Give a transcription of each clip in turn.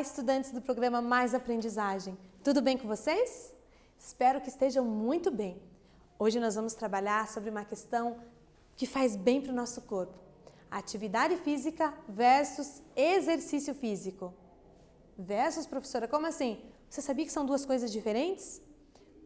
Olá, estudantes do programa Mais Aprendizagem. Tudo bem com vocês? Espero que estejam muito bem. Hoje nós vamos trabalhar sobre uma questão que faz bem para o nosso corpo. Atividade física versus exercício físico. Versus, professora, como assim? Você sabia que são duas coisas diferentes?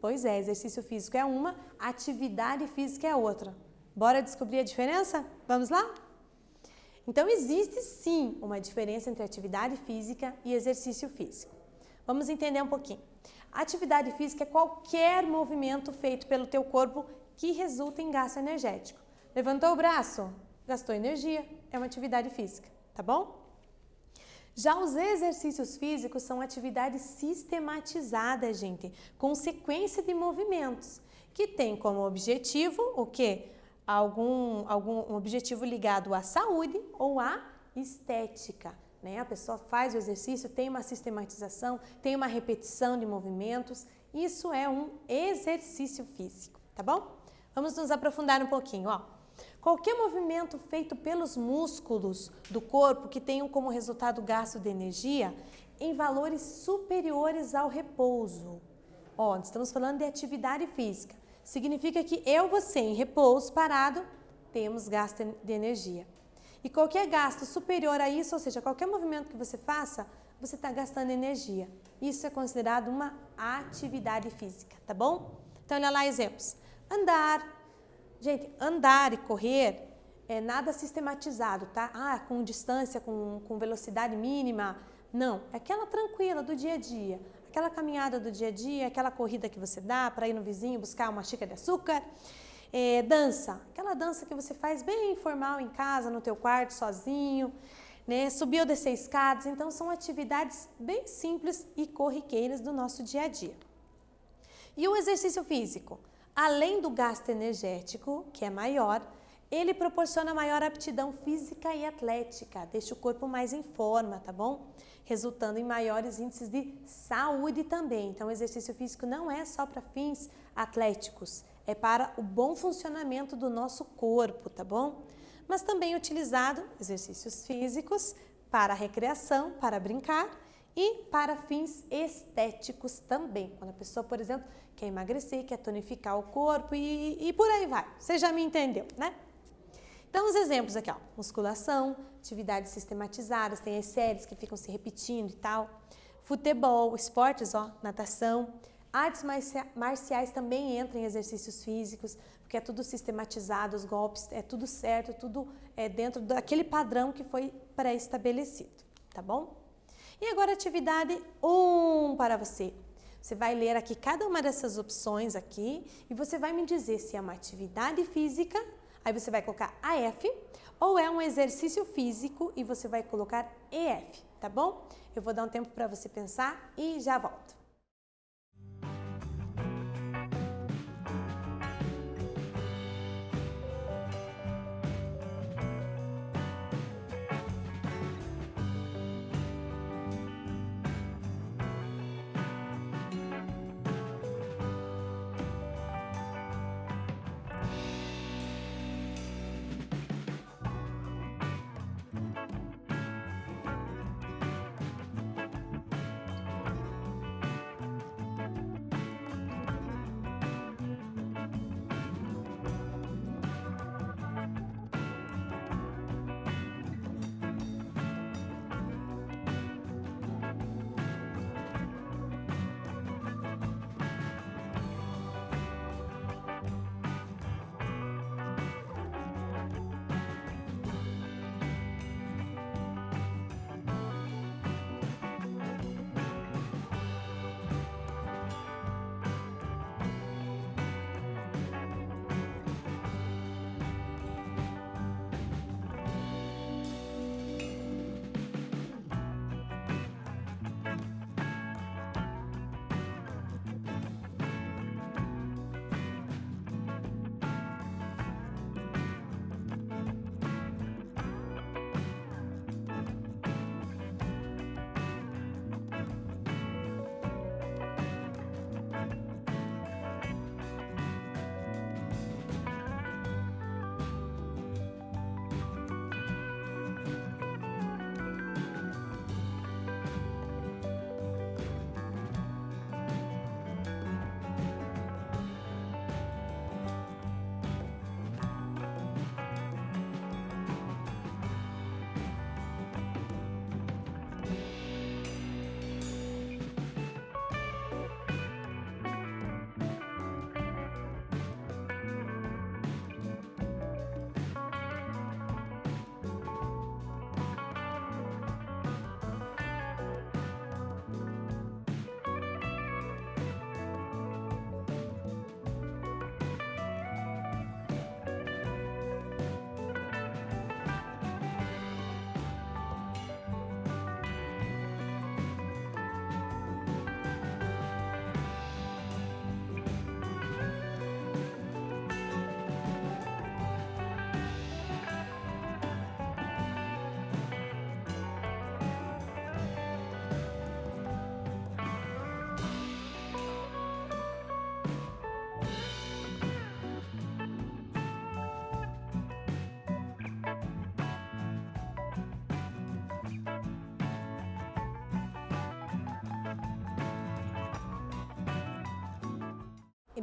Pois é, exercício físico é uma, atividade física é outra. Bora descobrir a diferença? Vamos lá? Então, existe sim uma diferença entre atividade física e exercício físico. Vamos entender um pouquinho. Atividade física é qualquer movimento feito pelo teu corpo que resulta em gasto energético. Levantou o braço? Gastou energia, é uma atividade física, tá bom? Já os exercícios físicos são atividades sistematizadas, gente, com sequência de movimentos, que tem como objetivo o quê? Algum objetivo ligado à saúde ou à estética, né? A pessoa faz o exercício, tem uma sistematização, tem uma repetição de movimentos, isso é um exercício físico, tá bom? Vamos nos aprofundar um pouquinho, ó. Qualquer movimento feito pelos músculos do corpo que tenham como resultado gasto de energia em valores superiores ao repouso. Ó, estamos falando de atividade física. Significa que você, em repouso, parado, temos gasto de energia. E qualquer gasto superior a isso, ou seja, qualquer movimento que você faça, você está gastando energia. Isso é considerado uma atividade física, tá bom? Então, olha lá exemplos. Andar. Gente, andar e correr é nada sistematizado, tá? Com distância, com velocidade mínima. Não, é aquela tranquila do dia a dia. Aquela caminhada do dia a dia, aquela corrida que você dá para ir no vizinho buscar uma xícara de açúcar. Dança, aquela dança que você faz bem informal em casa, no teu quarto, sozinho, né? Subir ou descer escadas. Então, são atividades bem simples e corriqueiras do nosso dia a dia. E o exercício físico? Além do gasto energético, que é maior, ele proporciona maior aptidão física e atlética, deixa o corpo mais em forma, tá bom? Resultando em maiores índices de saúde também. Então, o exercício físico não é só para fins atléticos, é para o bom funcionamento do nosso corpo, tá bom? Mas também utilizado, exercícios físicos, para recreação, para brincar e para fins estéticos também. Quando a pessoa, por exemplo, quer emagrecer, quer tonificar o corpo e por aí vai. Você já me entendeu, né? Então, os exemplos aqui, ó, musculação, atividades sistematizadas, tem as séries que ficam se repetindo e tal. Futebol, esportes, ó, natação. Artes marciais também entram em exercícios físicos, porque é tudo sistematizado, os golpes, é tudo certo, tudo é dentro daquele padrão que foi pré-estabelecido, tá bom? E agora atividade 1 para você. Você vai ler aqui cada uma dessas opções aqui e você vai me dizer se é uma atividade física, aí você vai colocar AF, ou é um exercício físico e você vai colocar EF, tá bom? Eu vou dar um tempo para você pensar e já volto.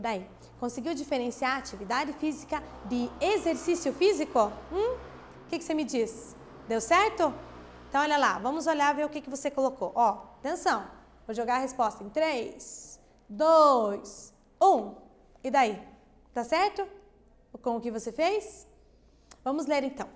daí? Conseguiu diferenciar atividade física de exercício físico? O que você me diz? Deu certo? Então, olha lá, vamos olhar ver o que você colocou. Ó, atenção, vou jogar a resposta em 3, 2, 1. E daí? Tá certo? Com o que você fez? Vamos ler então.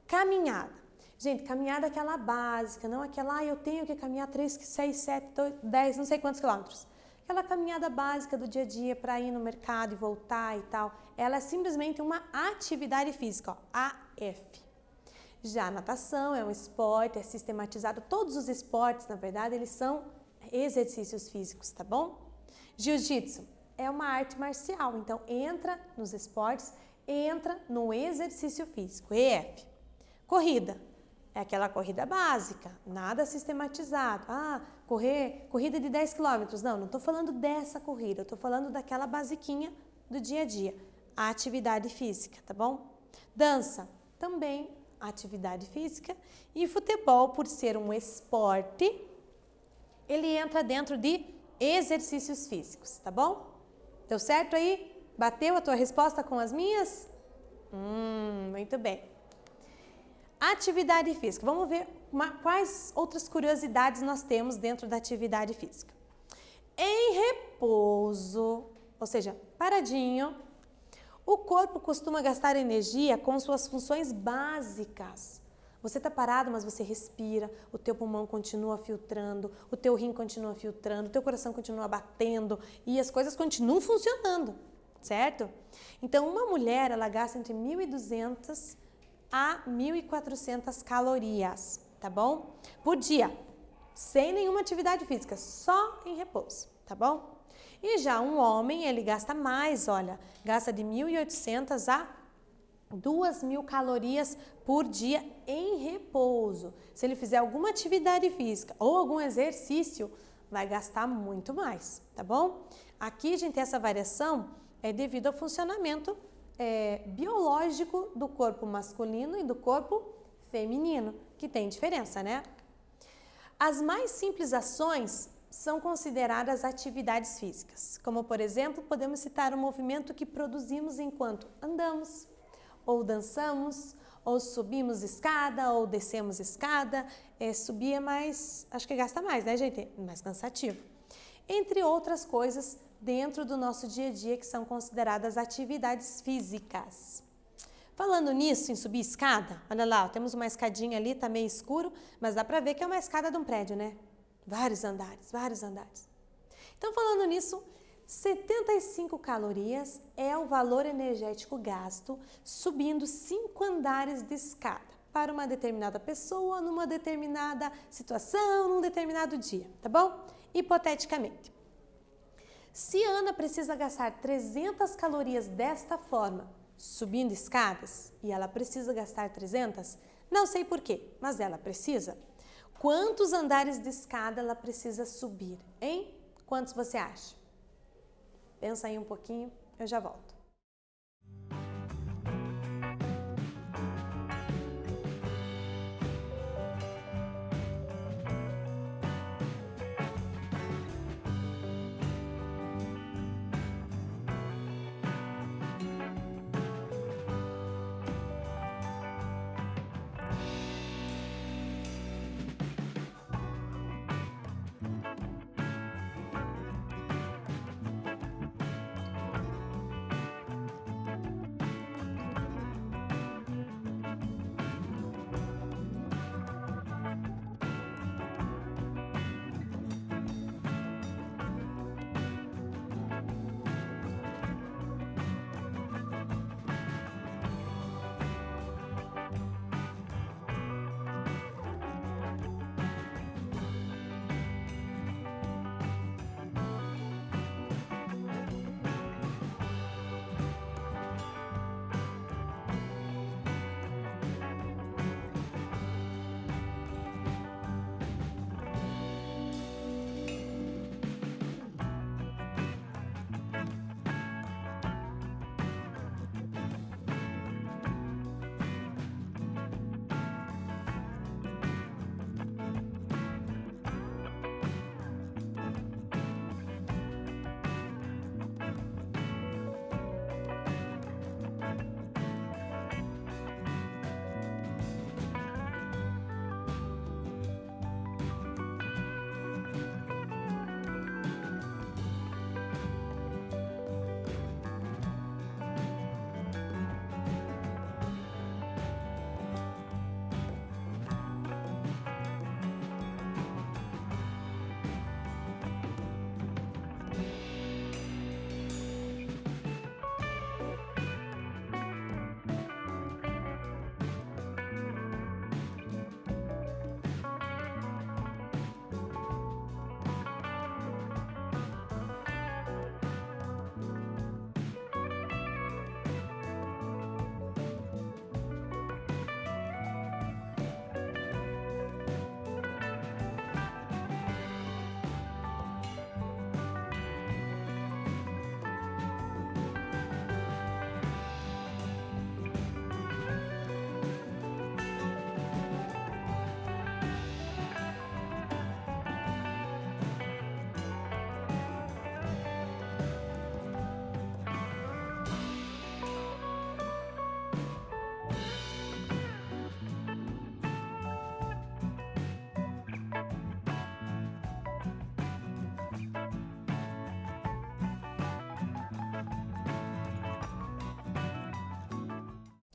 Caminhada. Gente, caminhada é aquela básica, não aquela, eu tenho que caminhar 3, 6, 7, 10, não sei quantos quilômetros. Aquela caminhada básica do dia a dia para ir no mercado e voltar e tal. Ela é simplesmente uma atividade física, ó, AF. Já a natação é um esporte, é sistematizado. Todos os esportes, na verdade, eles são exercícios físicos, tá bom? Jiu-jitsu é uma arte marcial, então entra nos esportes, entra no exercício físico, EF. Corrida é aquela corrida básica, nada sistematizado. Corrida de 10 quilômetros. Não estou falando dessa corrida, eu estou falando daquela basiquinha do dia a dia. A atividade física, tá bom? Dança, também atividade física. E futebol, por ser um esporte, ele entra dentro de exercícios físicos, tá bom? Deu certo aí? Bateu a tua resposta com as minhas? Muito bem. Atividade física. Vamos ver quais outras curiosidades nós temos dentro da atividade física. Em repouso, ou seja, paradinho, o corpo costuma gastar energia com suas funções básicas. Você está parado, mas você respira, o teu pulmão continua filtrando, o teu rim continua filtrando, o teu coração continua batendo e as coisas continuam funcionando, certo? Então, uma mulher, ela gasta entre 1.200 a 1.400 calorias, tá bom? Por dia, sem nenhuma atividade física, só em repouso, tá bom? E já um homem, ele gasta mais, olha, gasta de 1.800 a 2.000 calorias por dia em repouso. Se ele fizer alguma atividade física ou algum exercício, vai gastar muito mais, tá bom? Aqui a gente tem essa variação devido ao funcionamento biológico do corpo masculino e do corpo feminino, que tem diferença, né? As mais simples ações são consideradas atividades físicas, como por exemplo, podemos citar o movimento que produzimos enquanto andamos, ou dançamos, ou subimos escada, ou descemos escada. Subir é mais, acho que gasta mais, né, gente? Mais cansativo. Entre outras coisas dentro do nosso dia a dia que são consideradas atividades físicas. Falando nisso, em subir escada, olha lá, temos uma escadinha ali, tá meio escuro, mas dá pra ver que é uma escada de um prédio, né? Vários andares, vários andares. Então, falando nisso, 75 calorias é o valor energético gasto subindo 5 andares de escada para uma determinada pessoa, numa determinada situação, num determinado dia, tá bom? Hipoteticamente. Se Ana precisa gastar 300 calorias desta forma, subindo escadas, e ela precisa gastar 300, não sei porquê, mas ela precisa. Quantos andares de escada ela precisa subir, hein? Quantos você acha? Pensa aí um pouquinho, eu já volto.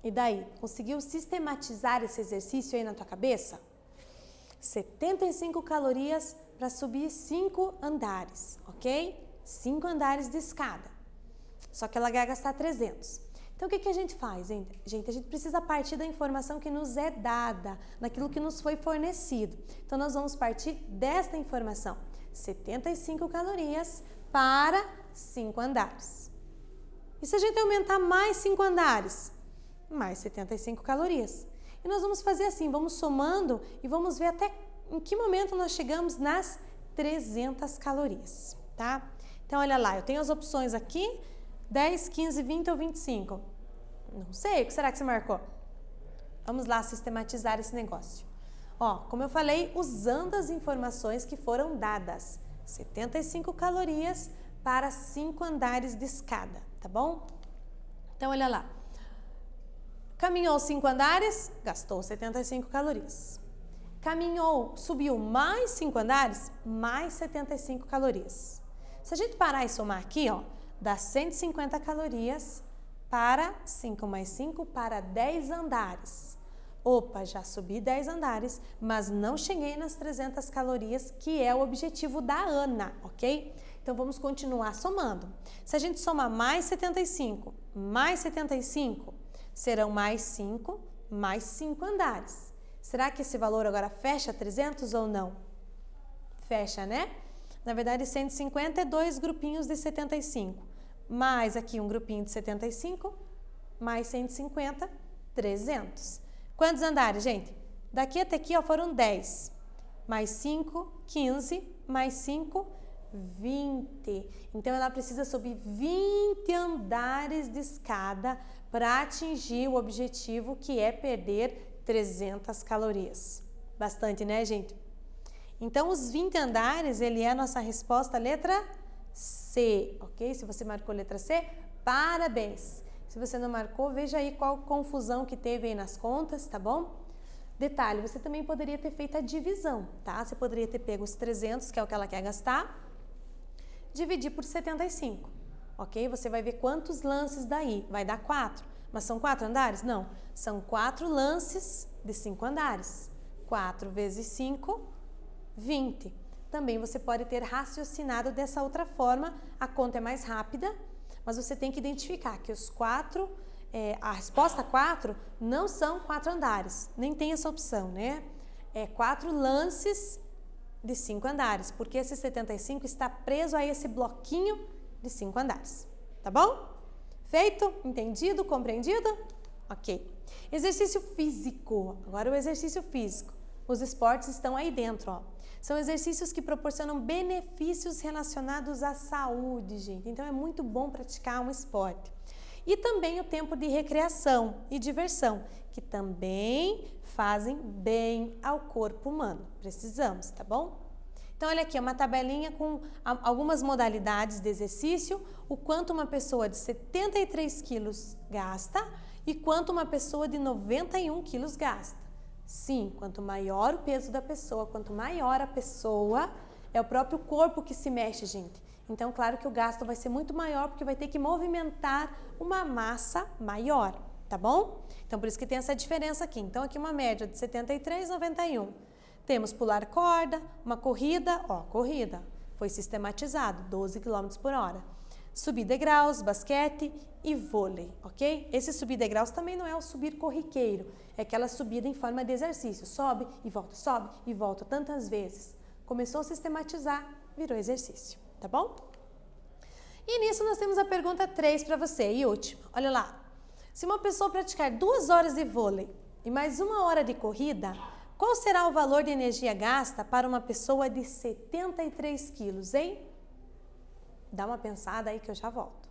E daí, conseguiu sistematizar esse exercício aí na tua cabeça? 75 calorias para subir 5 andares, ok? 5 andares de escada. Só que ela vai gastar 300. Então, o que a gente faz, hein? Gente, a gente precisa partir da informação que nos é dada, daquilo que nos foi fornecido. Então, nós vamos partir desta informação. 75 calorias para 5 andares. E se a gente aumentar mais 5 andares? Mais 75 calorias. E nós vamos fazer assim, vamos somando e vamos ver até em que momento nós chegamos nas 300 calorias, tá? Então, olha lá, eu tenho as opções aqui, 10, 15, 20 ou 25. Não sei, o que será que você marcou? Vamos lá sistematizar esse negócio. Ó, como eu falei, usando as informações que foram dadas. 75 calorias para 5 andares de escada, tá bom? Então, olha lá. Caminhou 5 andares, gastou 75 calorias. Caminhou, subiu mais 5 andares, mais 75 calorias. Se a gente parar e somar aqui, ó, dá 150 calorias para 5 mais 5 para 10 andares. Opa, já subi 10 andares, mas não cheguei nas 300 calorias, que é o objetivo da Ana, ok? Então, vamos continuar somando. Se a gente somar mais 75, serão mais 5 andares. Será que esse valor agora fecha 300 ou não? Fecha, né? Na verdade, 150 é 2 grupinhos de 75. Mais aqui um grupinho de 75, mais 150, 300. Quantos andares, gente? Daqui até aqui, ó, foram 10. Mais 5, 15, mais 5, 20. Então, ela precisa subir 20 andares de escada para atingir o objetivo, que é perder 300 calorias. Bastante, né, gente? Então, os 20 andares, ele é a nossa resposta, letra C, ok? Se você marcou letra C, parabéns. Se você não marcou, veja aí qual confusão que teve aí nas contas, tá bom? Detalhe, você também poderia ter feito a divisão, tá? Você poderia ter pego os 300, que é o que ela quer gastar, dividir por 75, ok? Você vai ver quantos lances daí, vai dar 4. Mas são 4 andares? Não, são 4 lances de 5 andares. 4 vezes 5, 20. Também você pode ter raciocinado dessa outra forma, a conta é mais rápida, mas você tem que identificar que os 4, a resposta 4 não são 4 andares, nem tem essa opção, né? É 4 lances de 5 andares, porque esse 75 está preso a esse bloquinho de 5 andares, tá bom? Feito? Entendido? Compreendido? Ok. Exercício físico. Agora o exercício físico. Os esportes estão aí dentro, ó. São exercícios que proporcionam benefícios relacionados à saúde, gente. Então, é muito bom praticar um esporte. E também o tempo de recreação e diversão, que também fazem bem ao corpo humano. Precisamos, tá bom? Então, olha aqui, uma tabelinha com algumas modalidades de exercício, o quanto uma pessoa de 73 quilos gasta e quanto uma pessoa de 91 quilos gasta. Sim, quanto maior o peso da pessoa, quanto maior a pessoa, é o próprio corpo que se mexe, gente. Então, claro que o gasto vai ser muito maior, porque vai ter que movimentar uma massa maior, tá bom? Então, por isso que tem essa diferença aqui. Então, aqui uma média de 73, 91. Temos pular corda, uma corrida, ó, corrida, foi sistematizado, 12 km por hora. Subir degraus, basquete e vôlei, ok? Esse subir degraus também não é o subir corriqueiro, é aquela subida em forma de exercício, sobe e volta tantas vezes. Começou a sistematizar, virou exercício, tá bom? E nisso nós temos a pergunta 3 para você, e última, olha lá. Se uma pessoa praticar 2 horas de vôlei e mais 1 hora de corrida, qual será o valor de energia gasta para uma pessoa de 73 quilos, hein? Dá uma pensada aí que eu já volto.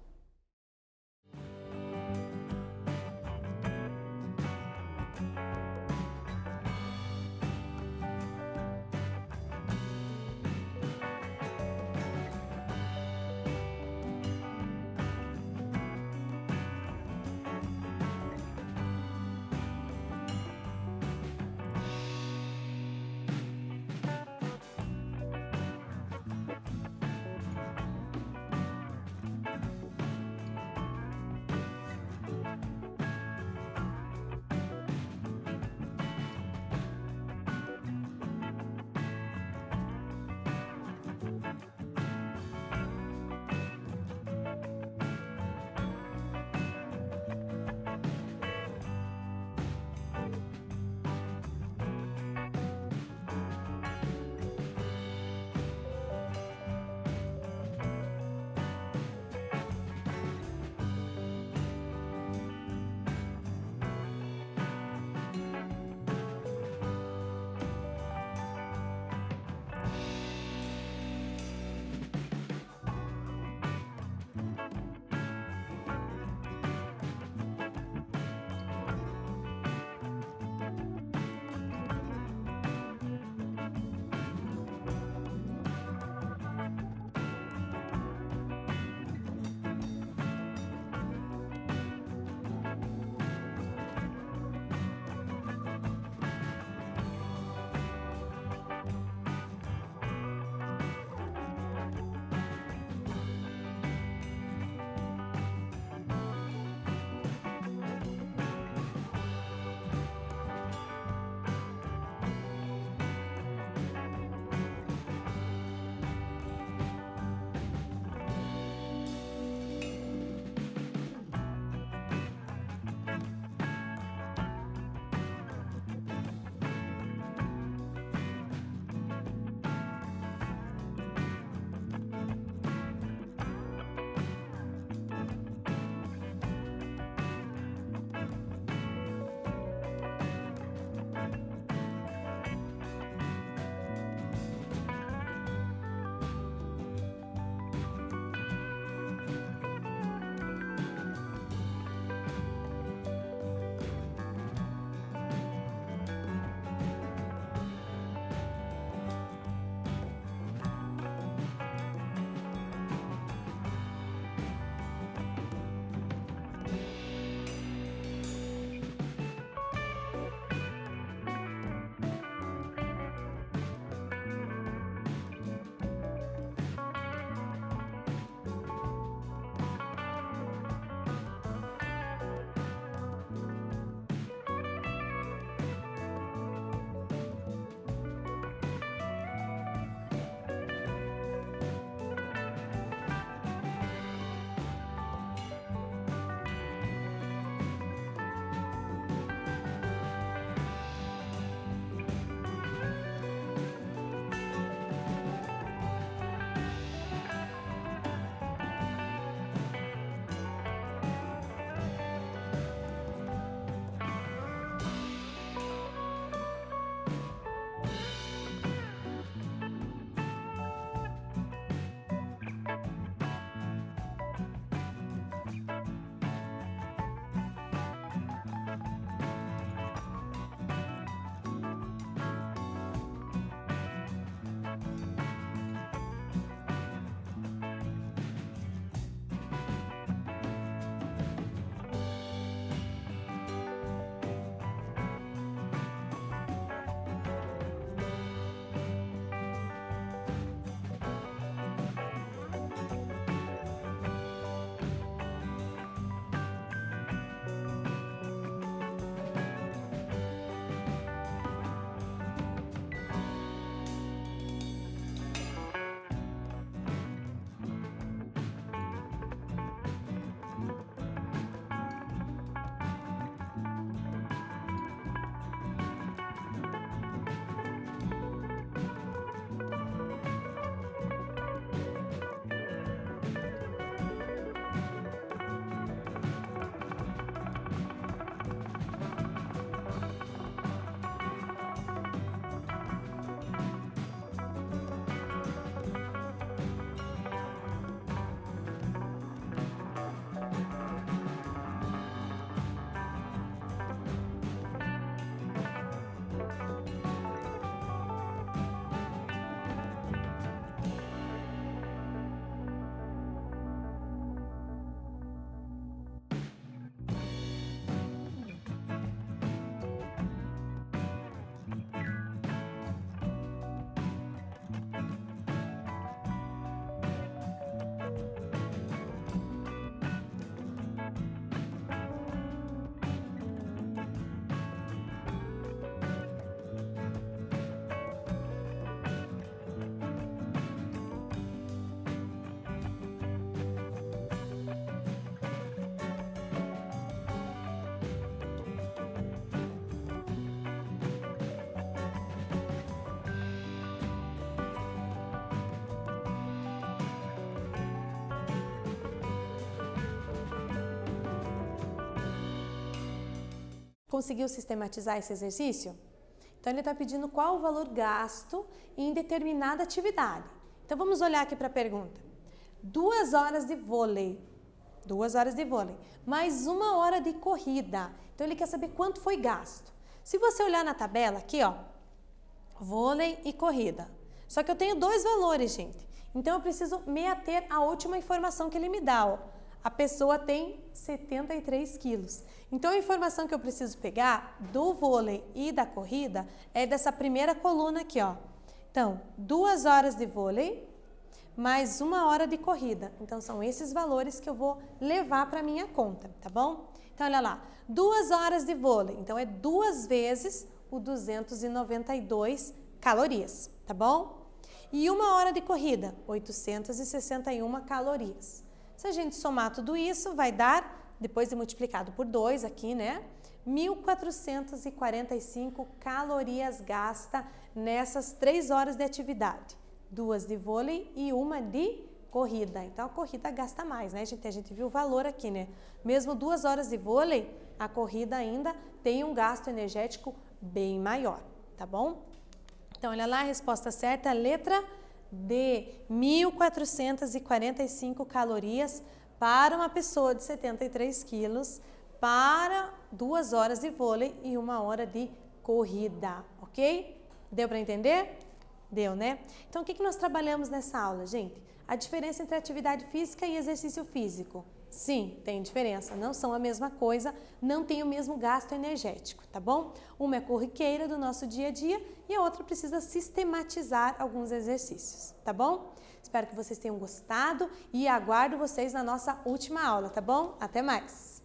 conseguiu sistematizar esse exercício? Então, ele está pedindo qual o valor gasto em determinada atividade. Então, vamos olhar aqui para a pergunta. 2 horas de vôlei. 2 horas de vôlei. Mais 1 hora de corrida. Então, ele quer saber quanto foi gasto. Se você olhar na tabela aqui, ó, vôlei e corrida. Só que eu tenho 2 valores, gente. Então, eu preciso me ater à última informação que ele me dá, ó. A pessoa tem 73 quilos. Então, a informação que eu preciso pegar do vôlei e da corrida é dessa primeira coluna aqui, ó. Então, 2 horas de vôlei mais 1 hora de corrida. Então, são esses valores que eu vou levar para a minha conta, tá bom? Então, olha lá. 2 horas de vôlei. Então, é 2 vezes o 292 calorias, tá bom? E 1 hora de corrida, 861 calorias. Se a gente somar tudo isso, vai dar, depois de multiplicado por 2 aqui, né? 1.445 calorias gasta nessas 3 horas de atividade. 2 de vôlei e 1 de corrida. Então, a corrida gasta mais, né, gente? A gente viu o valor aqui, né? Mesmo 2 horas de vôlei, a corrida ainda tem um gasto energético bem maior, tá bom? Então, olha lá, a resposta certa, letra D, 1.445 calorias para uma pessoa de 73 quilos para 2 horas de vôlei e 1 hora de corrida, ok? Deu para entender? Deu, né? Então, o que nós trabalhamos nessa aula, gente? A diferença entre atividade física e exercício físico. Sim, tem diferença, não são a mesma coisa, não tem o mesmo gasto energético, tá bom? Uma é corriqueira do nosso dia a dia e a outra precisa sistematizar alguns exercícios, tá bom? Espero que vocês tenham gostado e aguardo vocês na nossa última aula, tá bom? Até mais!